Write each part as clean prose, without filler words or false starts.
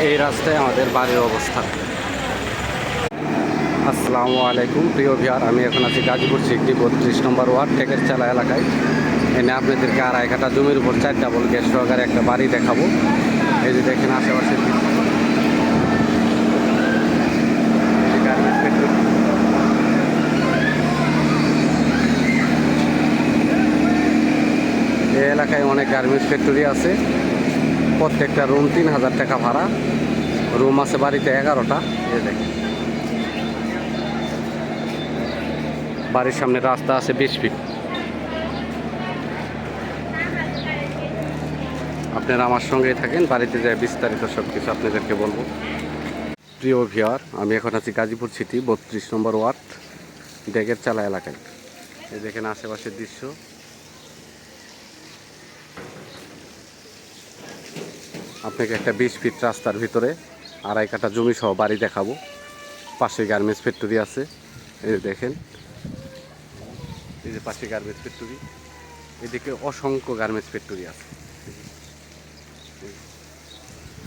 এই রাস্তায় আমাদের বাড়ির অবস্থান। আসসালামু আলাইকুম প্রিয় ভিউয়ার, আমি এখন আছি গাজীপুর সিটি 32 নম্বর ওয়ার্ড টেকের চালা এলাকায়। এনে আপনাদেরকে আড়াই কাঠা জমির উপর 4 ডাবল গ্যাস সহকারে একটা বাড়ি দেখাবো। এই যে দেখেন আশেপাশে এই এলাকায় অনেক গার্মেন্টস ফ্যাক্টরি আছে। প্রত্যেকটা রুম 3000 টাকা ভাড়া। রুম আছে বাড়িতে 11টা। এই দেখেন বাড়ির সামনে রাস্তা আছে 20 ফিট। আপনারা আমার সঙ্গেই থাকেন, বাড়িতে যায় বিস্তারিত সব কিছু আপনাদেরকে বলবো। প্রিয় ভিউয়ার, আমি এখন আছি গাজীপুর সিটি 32 নম্বর ওয়ার্ড ডেকের চালা এলাকায়। এই দেখেন আশেপাশের দৃশ্য। আপনাকে একটা 20 ফিট রাস্তার ভিতরে আড়াই কাঠা জমি সহ বাড়ি দেখাবো। পাশে গার্মেন্টস ফ্যাক্টরি আছে। এই দেখেন, এই যে পাশে গার্মেন্টস ফ্যাক্টরি, এদিকে অসংখ্য গার্মেন্টস ফ্যাক্টরি আছে।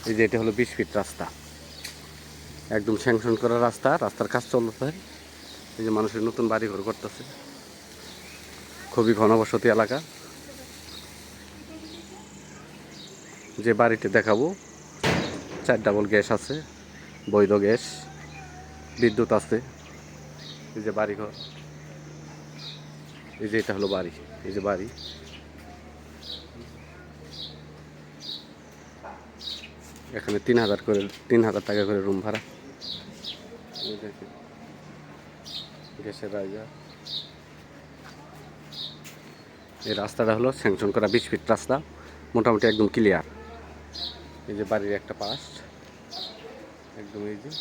এই যে এটা হলো 20 ফিট রাস্তা, একদম স্যাংশন করা রাস্তা। রাস্তার কাজ চলতেছে। এই যে মানুষের নতুন বাড়ি ঘর করতেছে। খুবই ঘনবসতি এলাকা। যে বাড়িটি দেখাবো 4 ডাবল গ্যাস আছে, বৈধ গ্যাস, বিদ্যুৎ আছে। এই যে বাড়ি ঘর, এই যে এটা হলো বাড়ি। এই যে বাড়ি, এখানে 3000 টাকা করে রুম ভাড়া। গ্যাসের রাইজা। এই রাস্তাটা হলো স্যাংশন করা 20 ফিট রাস্তা, মোটামুটি একদম ক্লিয়ার। এই যে বাড়ির একটা পাশ একদম, এই যে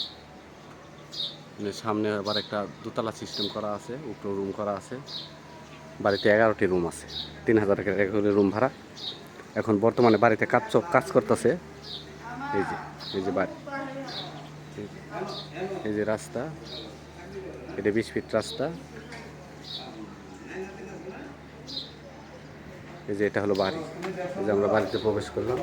সামনে আবার একটা দোতলা সিস্টেম করা আছে, উপরে রুম করা আছে। বাড়িতে 11টি রুম আছে, 3000 টাকা করে রুম ভাড়া। এখন বর্তমানে বাড়িতে কাজ করতেছে। এই যে বাড়ি, এই যে রাস্তা, এটা 20 ফিট রাস্তা। এই যে এটা হলো বাড়ি। এই যে আমরা বাড়িতে প্রবেশ করলাম।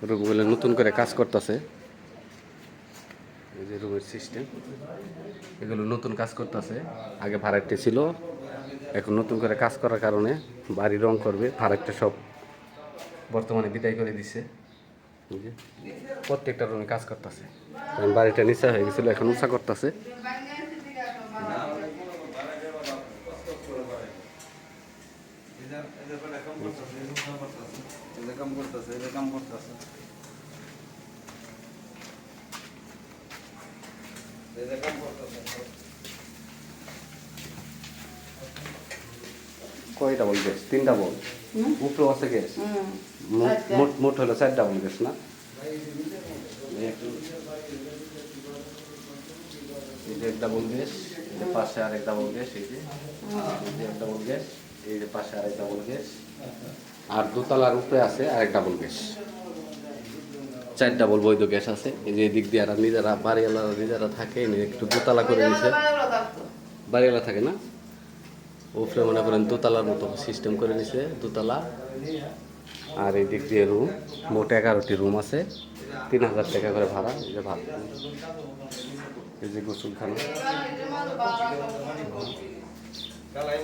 রুমগুলো নতুন করে কাজ করতেছে। এই যে রুমের সিস্টেম, এগুলো নতুন কাজ করতেছে। আগে ভাড়াটে ছিল, এখন নতুন করে কাজ করার কারণে বাড়ি রং করবে। ভাড়াটে সব বর্তমানে বিদায় করে দিছে। প্রত্যেকটা রুমে কাজ করতেছে। বাড়িটা নিচা হয়ে গেছিল, এখন উঁচা করতেছে। কয় ডাবল গ্যাস? 3 ডাবল। উপরে আছে গ্যাস, মোট হলো 4 ডাবল গ্যাস না? এই যে এক ডাবল গ্যাস, পাশে আরেক ডাবল গ্যাস, এই যে এক ডাবল গ্যাস, এই যে পাশে আরেক ডাবল গ্যাস, আর দোতলার উপরে আছে আরেক ডাবল গ্যাস। 4 ডাবল বৈধ গ্যাস আছে। এই যে এদিক দিয়ে আর নিজেরা বাড়িওয়ালারা নিজেরা থাকে, একটু দোতলা করে নিছে। বাড়িওয়ালা থাকে না, উপরে মনে করেন দোতলার মতো সিস্টেম করে নিছে, দোতলা। আর এই দিক দিয়ে রুম, মোট 11টি রুম আছে, 3000 টাকা করে ভাড়া। এই যে ভাড়া, এই যে গোসলখানা।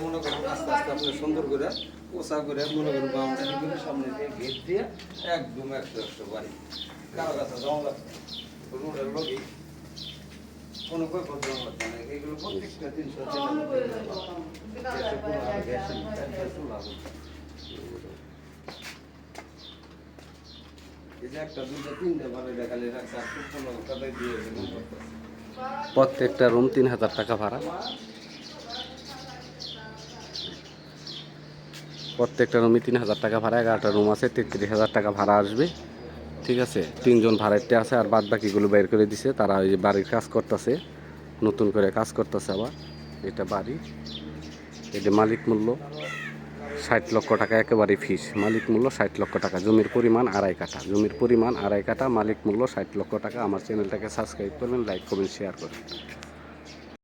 মনে করেন আস্তে আস্তে আপনি সুন্দর করে পোষা করে মনে করেন বাউন্ডারি করে সামনে দিয়ে গেট দিয়ে একদম 100 বাড়ি কারো কাছে জমা লাগছে রোডের লোকই কোনো কই প্রবলেম হচ্ছে না। এগুলো প্রত্যেকটা 300 প্রত্যেকটা রুম 3000 টাকা ভাড়া। প্রত্যেকটা রুমই 3000 টাকা ভাড়া। 11টা রুম আছে, 33,000 টাকা ভাড়া আসবে। ঠিক আছে, 3 জন ভাড়াটে আছে, আর বাদ বাকিগুলো বের করে দিছে। তারা ওই যে বাড়ির কাজ করতেছে, নতুন করে কাজ করতেছে আবার। এটা বাড়ি, এটা মালিক মূল্য 60 লক্ষ টাকা, একেবারে ফিস। মালিক মূল্য 60 লক্ষ টাকা। জমির পরিমাণ আড়াই কাঠা, জমির পরিমাণ আড়াই কাঠা, মালিক মূল্য 60 লক্ষ টাকা। আমার চ্যানেলটাকে সাবস্ক্রাইব করবেন, লাইক করবেন, শেয়ার করবেন।